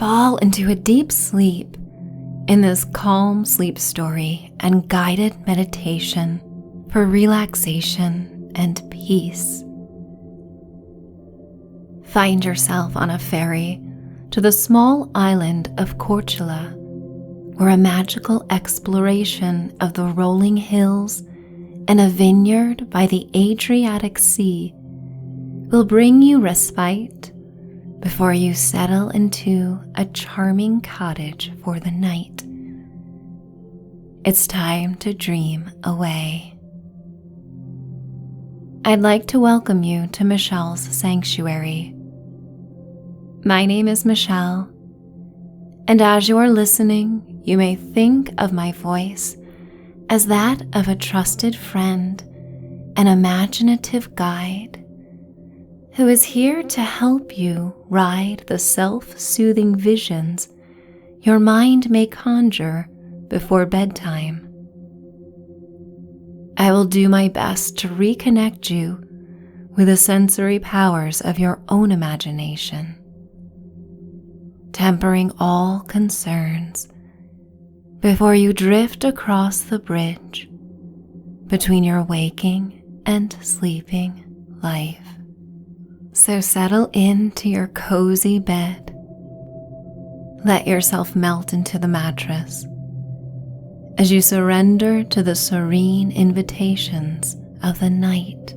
fall into a deep sleep in this calm sleep story and guided meditation for relaxation and peace. Find yourself on a ferry to the small island of Korcula, where a magical exploration of the rolling hills and a vineyard by the Adriatic Sea will bring you respite before you settle into a charming cottage for the night. It's time to dream away. I'd like to welcome you to Michelle's Sanctuary. My name is Michelle, and as you are listening, you may think of my voice as that of a trusted friend, an imaginative guide, who is here to help you ride the self-soothing visions your mind may conjure before bedtime. I will do my best to reconnect you with the sensory powers of your own imagination, tempering all concerns before you drift across the bridge between your waking and sleeping life. So settle into your cozy bed. Let yourself melt into the mattress as you surrender to the serene invitations of the night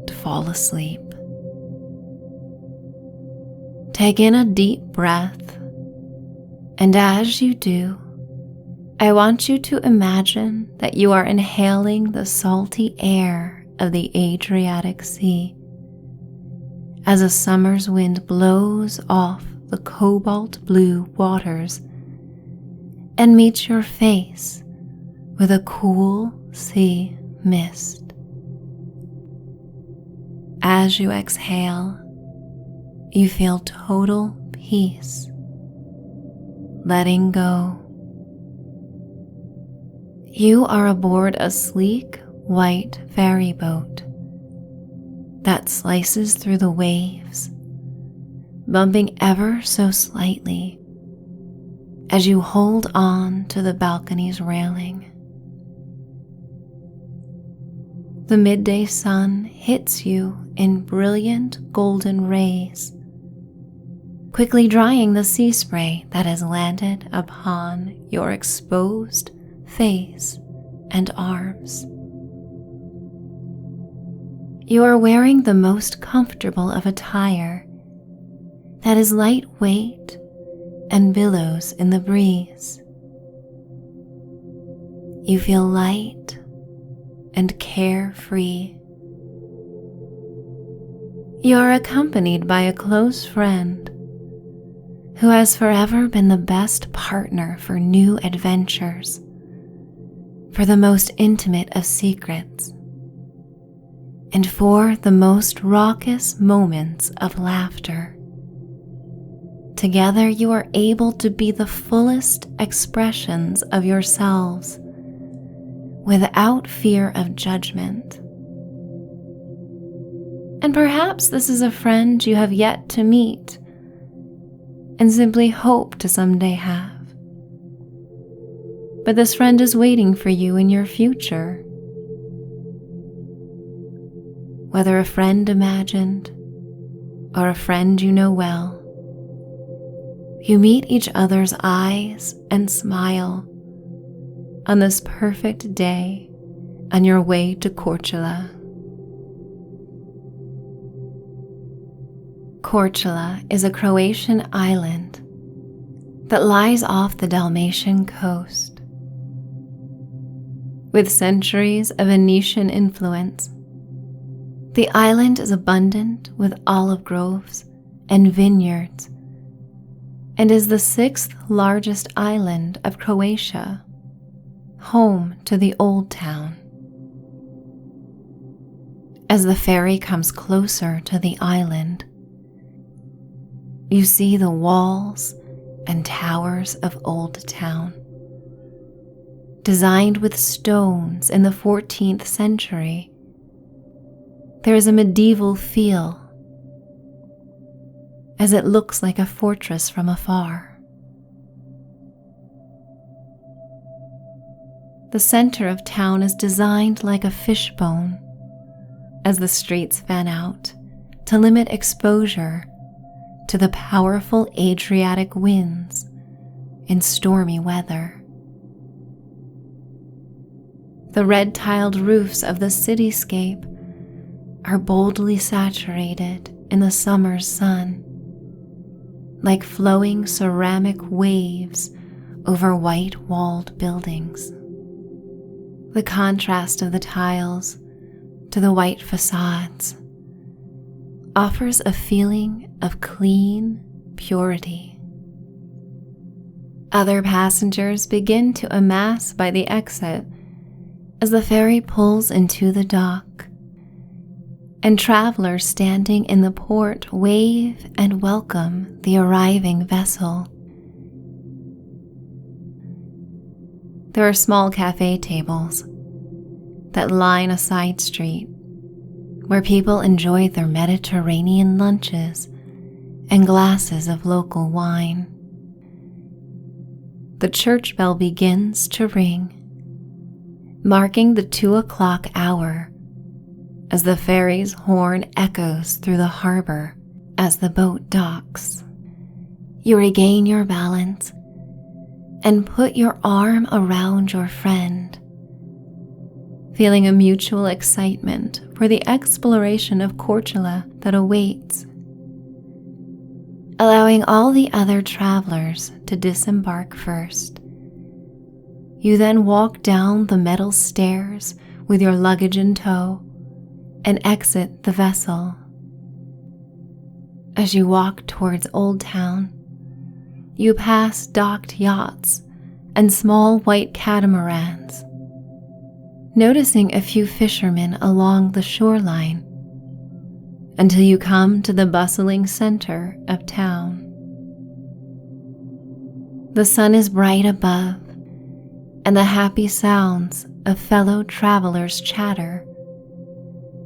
to fall asleep. Take in a deep breath, and as you do, I want you to imagine that you are inhaling the salty air of the Adriatic Sea as a summer's wind blows off the cobalt blue waters and meets your face with a cool sea mist. As you exhale, you feel total peace, letting go. You are aboard a sleek white ferry boat that slices through the waves, bumping ever so slightly as you hold on to the balcony's railing. The midday sun hits you in brilliant golden rays, quickly drying the sea spray that has landed upon your exposed face and arms. You are wearing the most comfortable of attire that is lightweight and billows in the breeze. You feel light and carefree. You are accompanied by a close friend who has forever been the best partner for new adventures, for the most intimate of secrets, and for the most raucous moments of laughter. Together you are able to be the fullest expressions of yourselves without fear of judgment. And perhaps this is a friend you have yet to meet and simply hope to someday have. But this friend is waiting for you in your future. Whether a friend imagined or a friend you know well, you meet each other's eyes and smile on this perfect day on your way to Korcula. Korcula is a Croatian island that lies off the Dalmatian coast. With centuries of Venetian influence, the island is abundant with olive groves and vineyards and is the 6th largest island of Croatia, home to the Old Town. As the ferry comes closer to the island, you see the walls and towers of Old Town, designed with stones in the 14th century. There is a medieval feel, as it looks like a fortress from afar. The center of town is designed like a fishbone, as the streets fan out to limit exposure to the powerful Adriatic winds in stormy weather. The red-tiled roofs of the cityscape are boldly saturated in the summer's sun, like flowing ceramic waves over white-walled buildings. The contrast of the tiles to the white facades offers a feeling of clean purity. Other passengers begin to amass by the exit as the ferry pulls into the dock, and travelers standing in the port wave and welcome the arriving vessel. There are small cafe tables that line a side street where people enjoy their Mediterranean lunches and glasses of local wine. The church bell begins to ring, marking the 2 o'clock hour as the ferry's horn echoes through the harbor as the boat docks. You regain your balance and put your arm around your friend, feeling a mutual excitement for the exploration of Korcula that awaits. Allowing all the other travelers to disembark first, you then walk down the metal stairs with your luggage in tow and exit the vessel. As you walk towards Old Town, you pass docked yachts and small white catamarans, noticing a few fishermen along the shoreline until you come to the bustling center of town. The sun is bright above, and the happy sounds of fellow travelers' chatter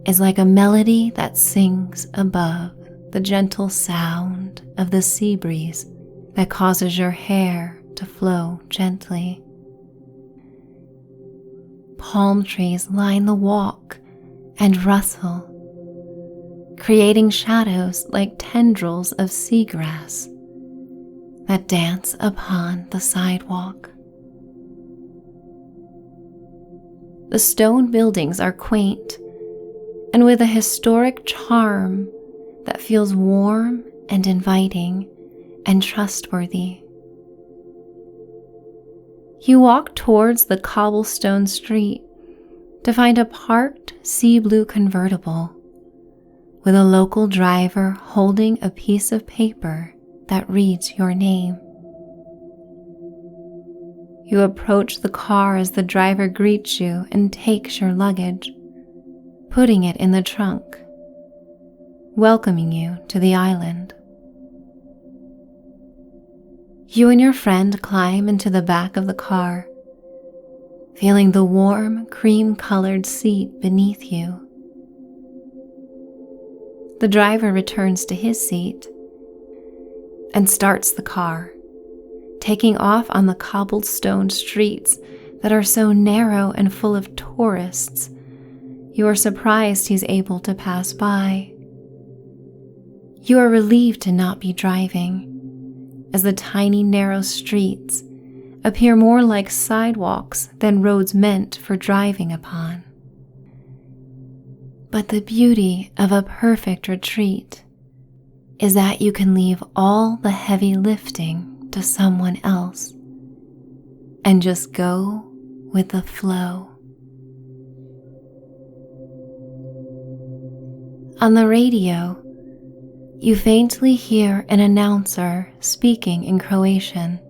is like a melody that sings above the gentle sound of the sea breeze that causes your hair to flow gently. Palm trees line the walk and rustle, creating shadows like tendrils of seagrass that dance upon the sidewalk. The stone buildings are quaint and with a historic charm that feels warm and inviting and trustworthy. You walk towards the cobblestone street to find a parked sea blue convertible with a local driver holding a piece of paper that reads your name. You approach the car as the driver greets you and takes your luggage, putting it in the trunk, welcoming you to the island. You and your friend climb into the back of the car, feeling the warm, cream-colored seat beneath you. The driver returns to his seat and starts the car, taking off on the cobblestone streets that are so narrow and full of tourists, you are surprised he's able to pass by. You are relieved to not be driving, as the tiny narrow streets appear more like sidewalks than roads meant for driving upon. But the beauty of a perfect retreat is that you can leave all the heavy lifting to someone else and just go with the flow. On the radio, you faintly hear an announcer speaking in Croatian,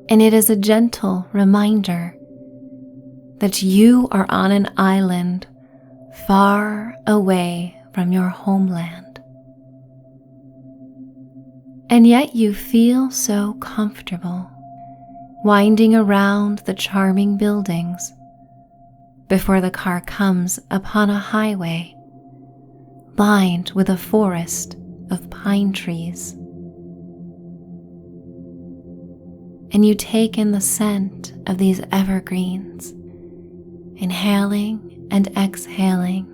and it is a gentle reminder that you are on an island far away from your homeland. And yet you feel so comfortable winding around the charming buildings before the car comes upon a highway lined with a forest of pine trees. And you take in the scent of these evergreens, inhaling and exhaling.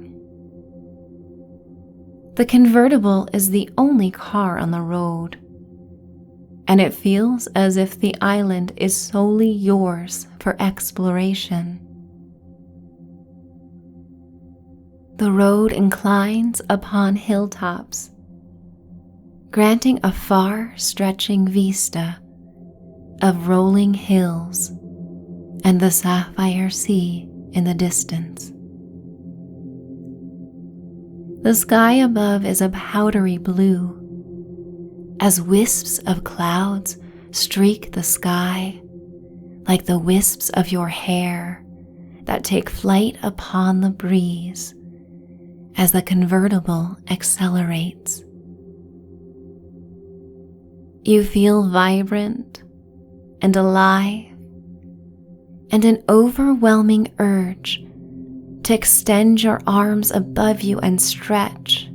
The convertible is the only car on the road, and it feels as if the island is solely yours for exploration. The road inclines upon hilltops, granting a far-stretching vista of rolling hills and the sapphire sea in the distance. The sky above is a powdery blue, as wisps of clouds streak the sky like the wisps of your hair that take flight upon the breeze as the convertible accelerates. You feel vibrant and alive, and an overwhelming urge to extend your arms above you and stretch,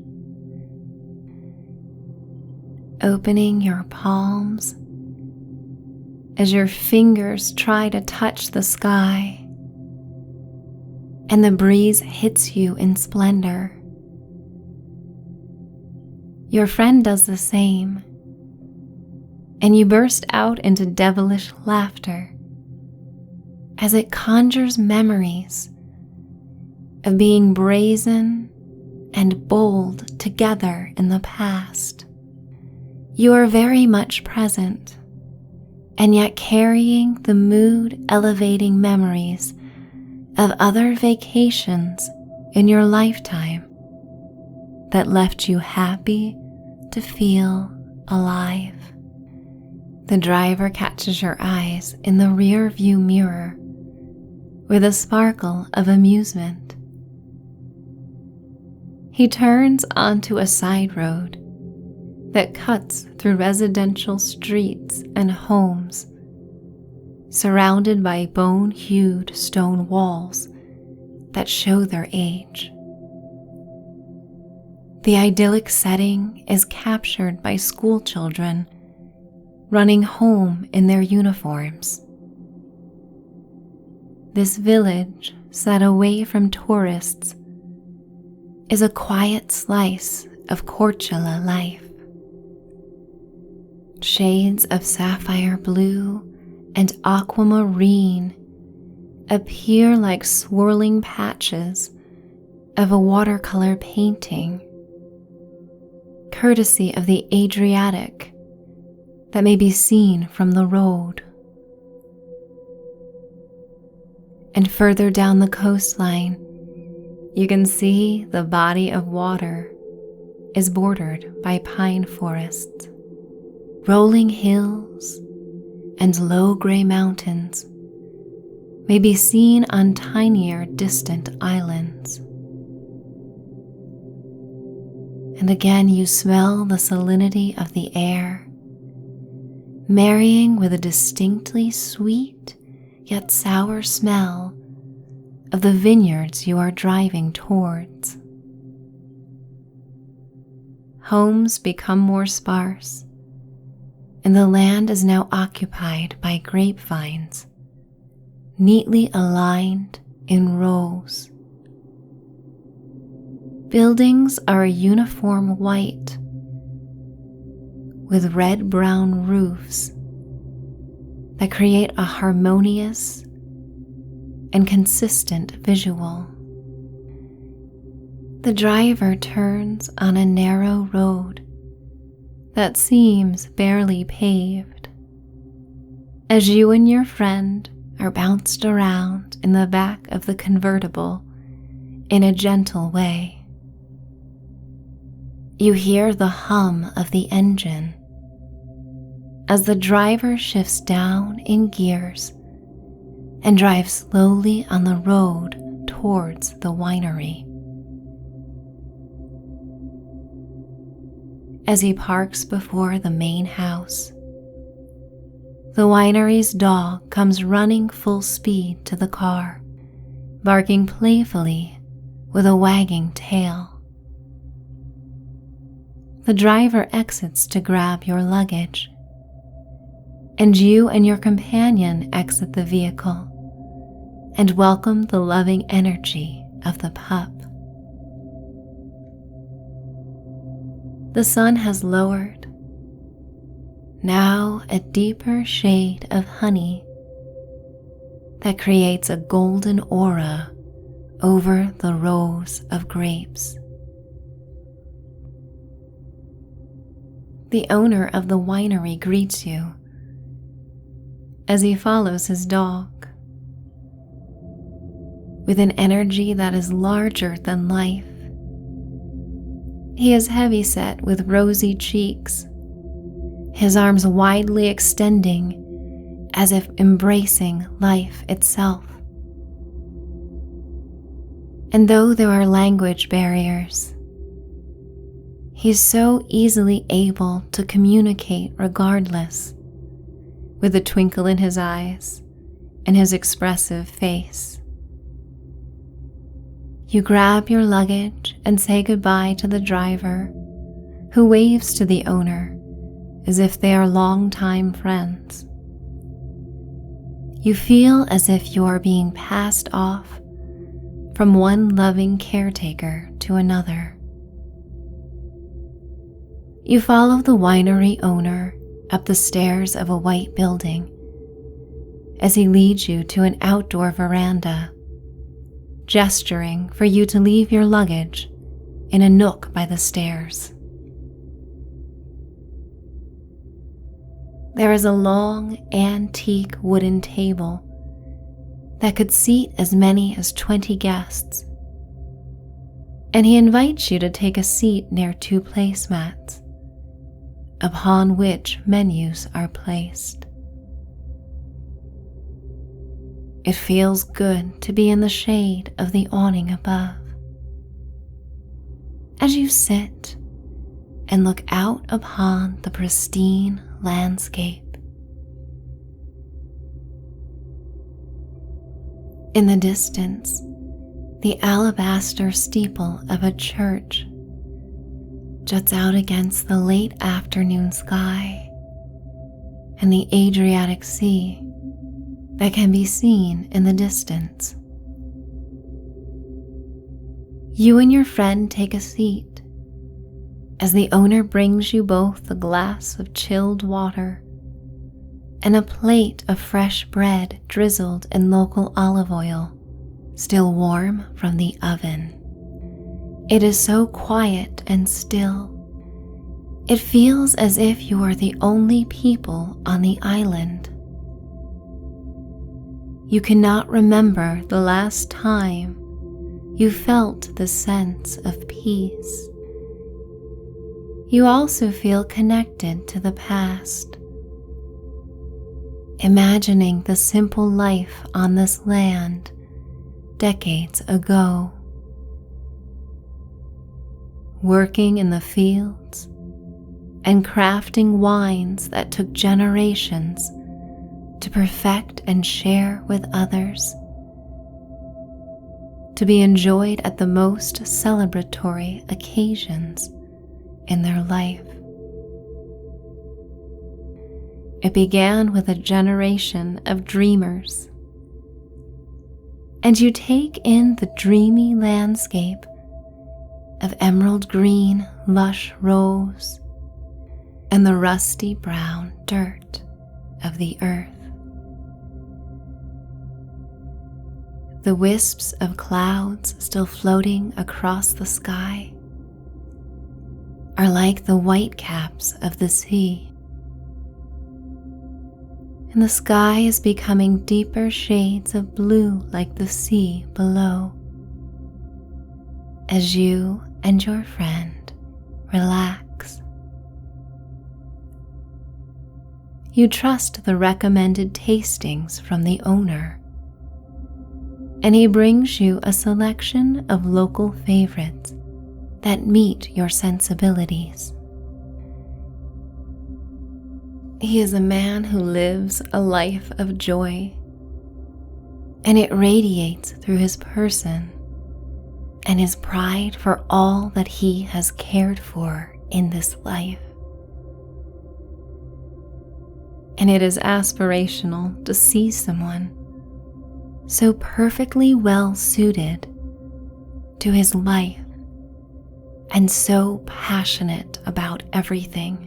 opening your palms as your fingers try to touch the sky, and the breeze hits you in splendor. Your friend does the same, and you burst out into devilish laughter as it conjures memories of being brazen and bold together in the past. You are very much present, and yet carrying the mood-elevating memories of other vacations in your lifetime that left you happy to feel alive. The driver catches your eyes in the rear view mirror with a sparkle of amusement. He turns onto a side road that cuts through residential streets and homes, surrounded by bone-hued stone walls that show their age. The idyllic setting is captured by school children running home in their uniforms. This village, set away from tourists, is a quiet slice of Korcula life. Shades of sapphire blue and aquamarine appear like swirling patches of a watercolor painting, courtesy of the Adriatic that may be seen from the road. And further down the coastline, you can see the body of water is bordered by pine forests. Rolling hills and low gray mountains may be seen on tinier distant islands. And again you smell the salinity of the air, marrying with a distinctly sweet yet sour smell of the vineyards you are driving towards. Homes become more sparse, and the land is now occupied by grapevines, neatly aligned in rows. Buildings are a uniform white, with red-brown roofs that create a harmonious and consistent visual. The driver turns on a narrow road that seems barely paved, as you and your friend are bounced around in the back of the convertible in a gentle way. You hear the hum of the engine as the driver shifts down in gears and drives slowly on the road towards the winery. As he parks before the main house, the winery's dog comes running full speed to the car, barking playfully with a wagging tail. the driver exits to grab your luggage, and you and your companion exit the vehicle and welcome the loving energy of the pup. The sun has lowered. Now a deeper shade of honey that creates a golden aura over the rows of grapes. The owner of the winery greets you as he follows his dog. With an energy that is larger than life, he is heavy-set with rosy cheeks, his arms widely extending as if embracing life itself. And though there are language barriers, he's so easily able to communicate regardless, with a twinkle in his eyes and his expressive face. You grab your luggage and say goodbye to the driver, who waves to the owner as if they are longtime friends. You feel as if you are being passed off from one loving caretaker to another. You follow the winery owner up the stairs of a white building as he leads you to an outdoor veranda, gesturing for you to leave your luggage in a nook by the stairs. There is a long, antique wooden table that could seat as many as 20 guests, and he invites you to take a seat near 2 placemats, upon which menus are placed. It feels good to be in the shade of the awning above. As you sit and look out upon the pristine landscape, in the distance, the alabaster steeple of a church juts out against the late afternoon sky and the Adriatic Sea that can be seen in the distance. You and your friend take a seat as the owner brings you both a glass of chilled water and a plate of fresh bread drizzled in local olive oil, still warm from the oven. It is so quiet and still. It feels as if you are the only people on the island. You cannot remember the last time you felt the sense of peace. You also feel connected to the past, imagining the simple life on this land decades ago, working in the fields and crafting wines that took generations to perfect and share with others, to be enjoyed at the most celebratory occasions in their life. It began with a generation of dreamers, and you take in the dreamy landscape of emerald green, lush rose and the rusty brown dirt of the earth. The wisps of clouds still floating across the sky are like the white caps of the sea, and the sky is becoming deeper shades of blue like the sea below, as you and your friend relax. You trust the recommended tastings from the owner, and he brings you a selection of local favorites that meet your sensibilities. He is a man who lives a life of joy, and it radiates through his person and his pride for all that he has cared for in this life. And it is aspirational to see someone so perfectly well suited to his life and so passionate about everything.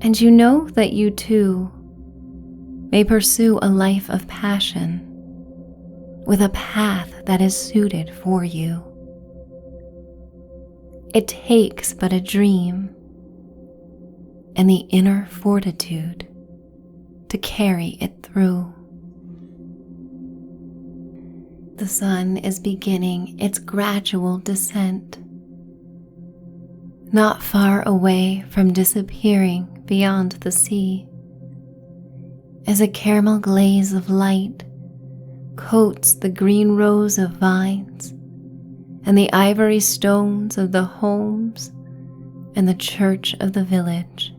And you know that you too may pursue a life of passion with a path that is suited for you. It takes but a dream and the inner fortitude to carry it through. The sun is beginning its gradual descent, not far away from disappearing beyond the sea, as a caramel glaze of light coats the green rows of vines and the ivory stones of the homes and the church of the village.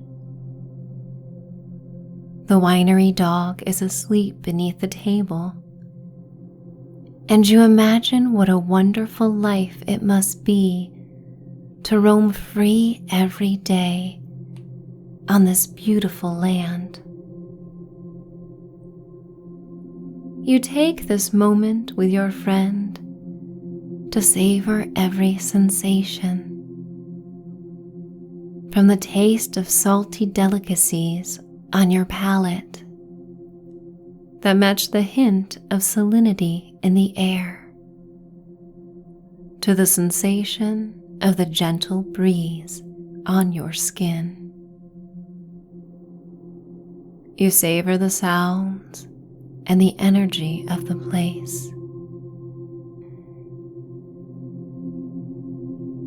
The winery dog is asleep beneath the table, and you imagine what a wonderful life it must be to roam free every day on this beautiful land. You take this moment with your friend to savor every sensation, from the taste of salty delicacies on your palate that match the hint of salinity in the air, to the sensation of the gentle breeze on your skin. You savor the sounds and the energy of the place.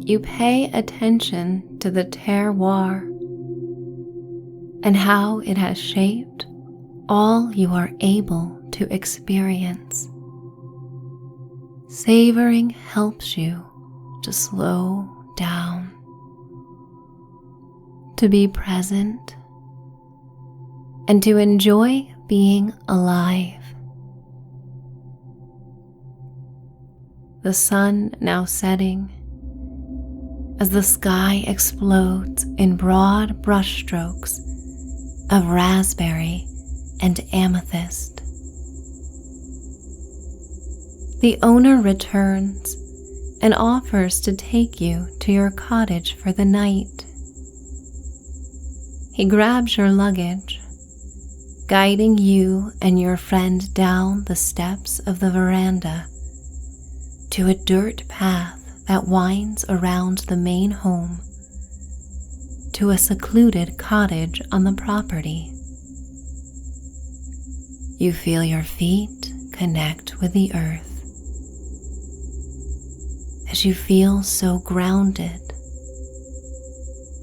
You pay attention to the terroir and how it has shaped all you are able to experience. Savoring helps you to slow down, to be present, and to enjoy being alive. The sun now setting, as the sky explodes in broad brushstrokes of raspberry and amethyst. The owner returns and offers to take you to your cottage for the night. He grabs your luggage, guiding you and your friend down the steps of the veranda to a dirt path that winds around the main home to a secluded cottage on the property. You feel your feet connect with the earth as you feel so grounded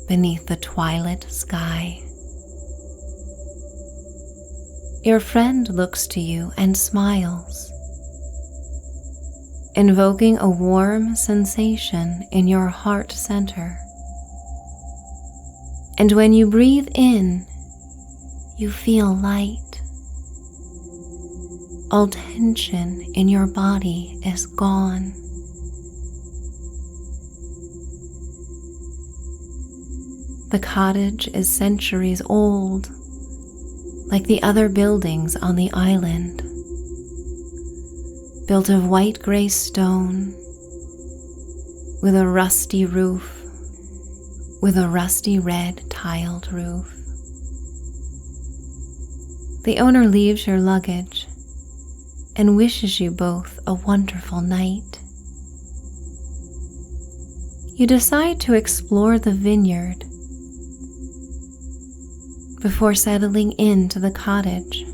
beneath the twilit sky. Your friend looks to you and smiles, invoking a warm sensation in your heart center. And when you breathe in, you feel light. All tension in your body is gone. The cottage is centuries old, like the other buildings on the island, built of white gray stone, with a rusty roof, with a rusty red tiled roof. The owner leaves your luggage and wishes you both a wonderful night. You decide to explore the vineyard before settling into the cottage,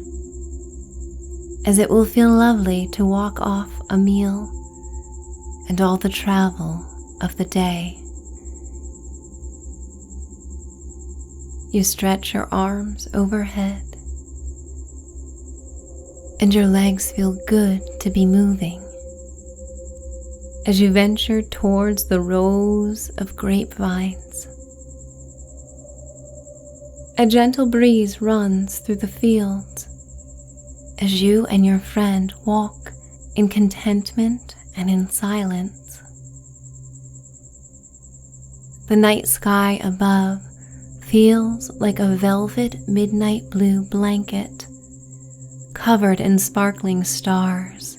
as it will feel lovely to walk off a meal and all the travel of the day. You stretch your arms overhead, and your legs feel good to be moving as you venture towards the rows of grapevines. A gentle breeze runs through the fields as you and your friend walk in contentment and in silence. The night sky above feels like a velvet midnight blue blanket covered in sparkling stars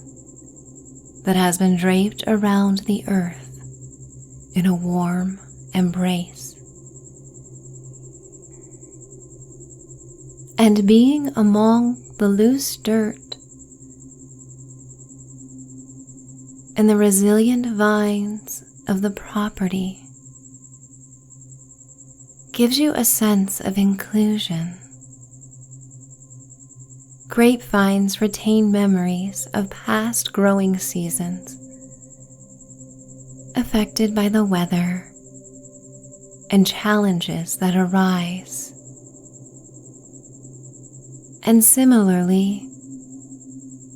that has been draped around the earth in a warm embrace. And being among the loose dirt and the resilient vines of the property gives you a sense of inclusion. Grapevines retain memories of past growing seasons affected by the weather and challenges that arise. And similarly,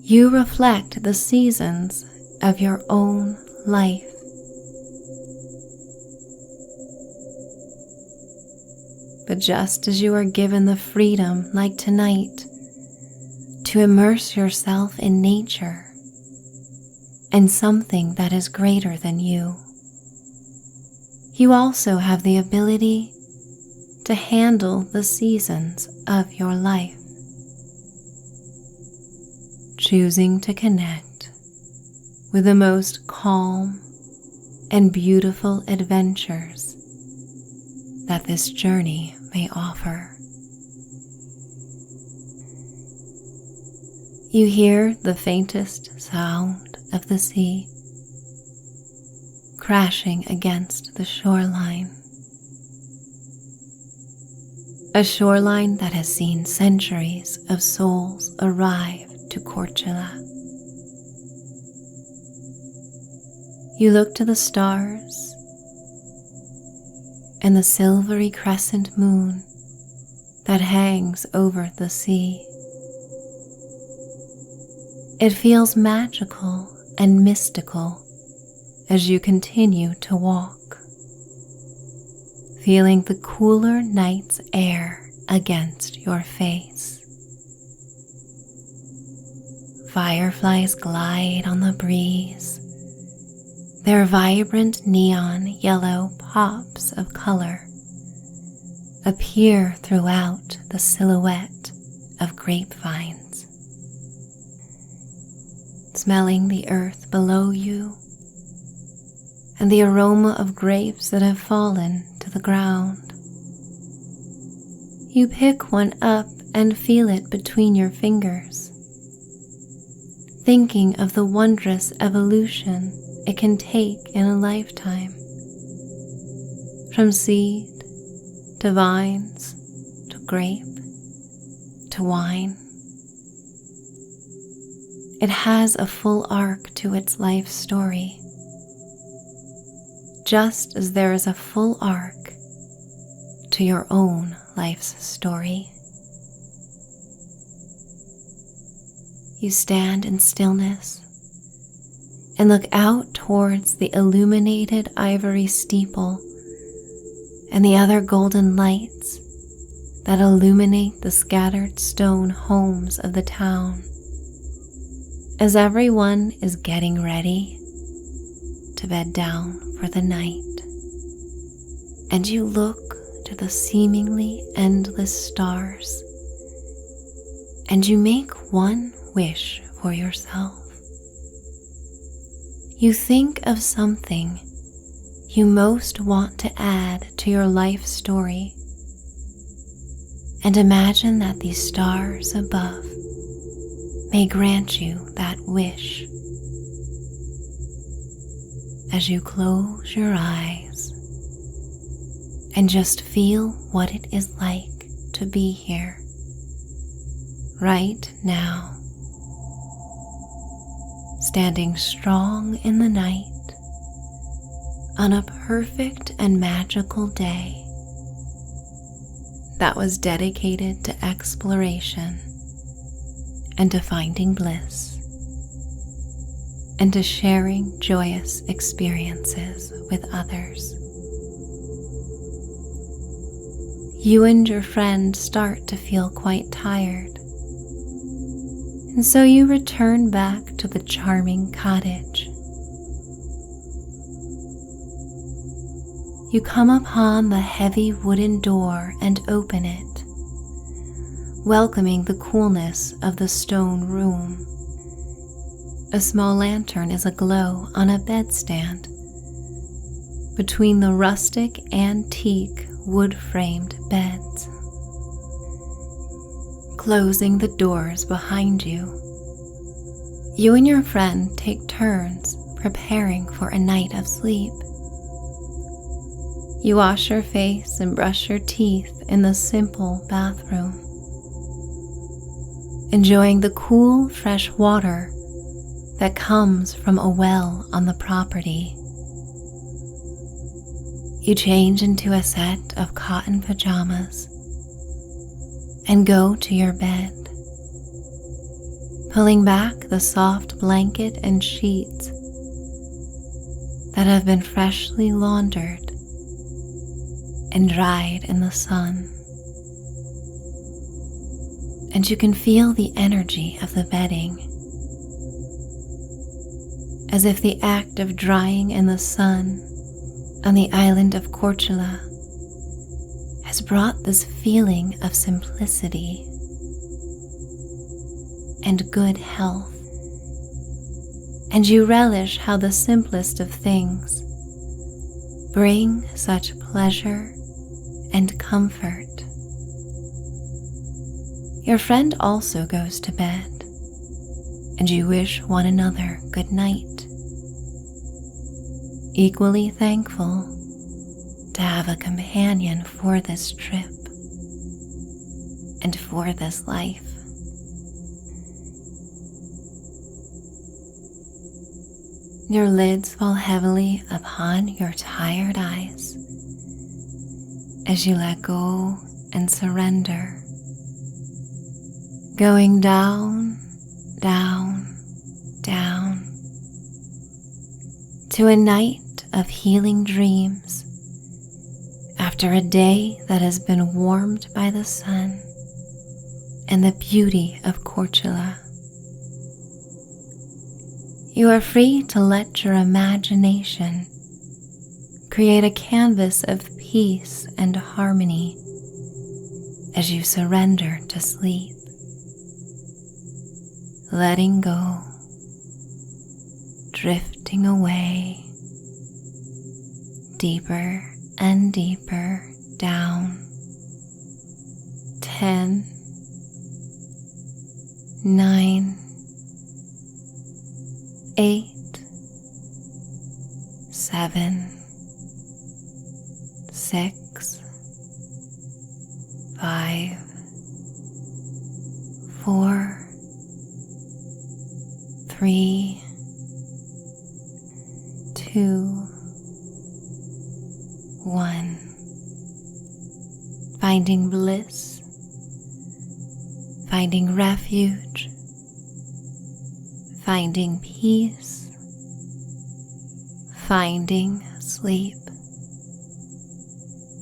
you reflect the seasons of your own life. But just as you are given the freedom, like tonight, to immerse yourself in nature and something that is greater than you, you also have the ability to handle the seasons of your life, choosing to connect with the most calm and beautiful adventures that this journey may offer. You hear the faintest sound of the sea crashing against the shoreline, a shoreline that has seen centuries of souls arrive to Korcula. You look to the stars and the silvery crescent moon that hangs over the sea. It feels magical and mystical as you continue to walk, feeling the cooler night's air against your face. Fireflies glide on the breeze, their vibrant neon yellow pops of color appear throughout the silhouette of grapevines. Smelling the earth below you and the aroma of grapes that have fallen to the ground, you pick one up and feel it between your fingers, thinking of the wondrous evolution it can take in a lifetime, from seed to vines to grape to wine. It has a full arc to its life story, just as there is a full arc to your own life's story. You stand in stillness and look out towards the illuminated ivory steeple and the other golden lights that illuminate the scattered stone homes of the town, as everyone is getting ready to bed down for the night. And you look to the seemingly endless stars, and you make one wish for yourself. You think of something you most want to add to your life story, and imagine that these stars above may grant you that wish. As you close your eyes and just feel what it is like to be here right now, standing strong in the night on a perfect and magical day that was dedicated to exploration and to finding bliss and to sharing joyous experiences with others. You and your friend start to feel quite tired, and so you return back to the charming cottage. you come upon the heavy wooden door and open it, welcoming the coolness of the stone room. A small lantern is aglow on a bedstand between the rustic antique wood-framed beds. Closing the doors behind you, you and your friend take turns preparing for a night of sleep. You wash your face and brush your teeth in the simple bathroom, enjoying the cool, fresh water that comes from a well on the property. You change into a set of cotton pajamas and go to your bed, pulling back the soft blanket and sheets that have been freshly laundered and dried in the sun. And you can feel the energy of the bedding, as if the act of drying in the sun on the island of Korcula has brought this feeling of simplicity and good health. And you relish how the simplest of things bring such pleasure and comfort. Your friend also goes to bed, and you wish one another good night, equally thankful to have a companion for this trip and for this life. Your lids fall heavily upon your tired eyes as you let go and surrender, going down, down, down to a night of healing dreams after a day that has been warmed by the sun and the beauty of Korcula. You are free to let your imagination create a canvas of peace and harmony as you surrender to sleep, letting go, drifting away, deeper and deeper down. 10, 9, 8, 7, 6, 5, 4, 3, 2, 1. Finding bliss, finding refuge, finding peace, finding sleep.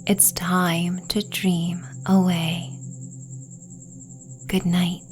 It's time to dream away. Good night.